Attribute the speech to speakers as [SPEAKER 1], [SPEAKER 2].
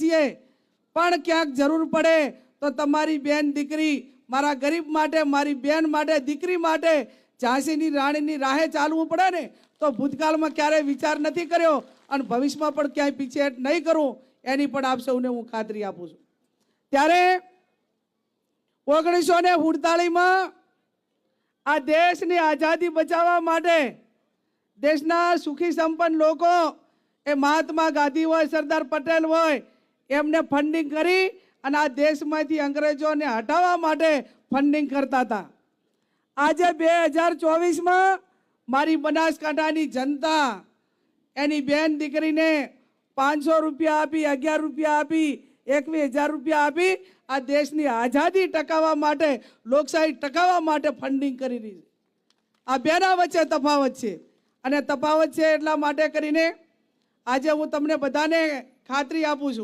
[SPEAKER 1] છીએ, પણ ક્યાંક જરૂર પડે તો તમારી બેન દીકરી, મારા ગરીબ માટે, મારી બેન માટે, દીકરી માટે ઝાંસીની રાણીની રાહે ચાલવું પડે ને, તો ભૂતકાળમાં ક્યારેય વિચાર નથી કર્યો અને ભવિષ્યમાં પણ ક્યાંય પીછેહટ નહીં કરું, એની પણ આપ સૌને હું ખાતરી આપું છું. ત્યારે 1947માં આ દેશની આઝાદી બચાવવા માટે દેશના સુખી સંપન્ન લોકો, એ મહાત્મા ગાંધી હોય, સરદાર પટેલ હોય, એમને ફંડિંગ કરી અને આ દેશમાંથી અંગ્રેજોને હટાવવા માટે ફંડિંગ કરતા હતા. આજે 2024માં મારી બનાસકાંઠાની જનતા એની બેન દીકરીને 500 રૂપિયા આપી, 11 રૂપિયા આપી, 21,000 રૂપિયા આપી આ દેશની આઝાદી ટકાવવા માટે, લોકશાહી ટકાવવા માટે ફંડિંગ કરી રહી છે. આ બેના વચ્ચે તફાવત છે, અને તફાવત છે એટલા માટે કરીને આજે હું તમને બધાને ખાતરી આપું છું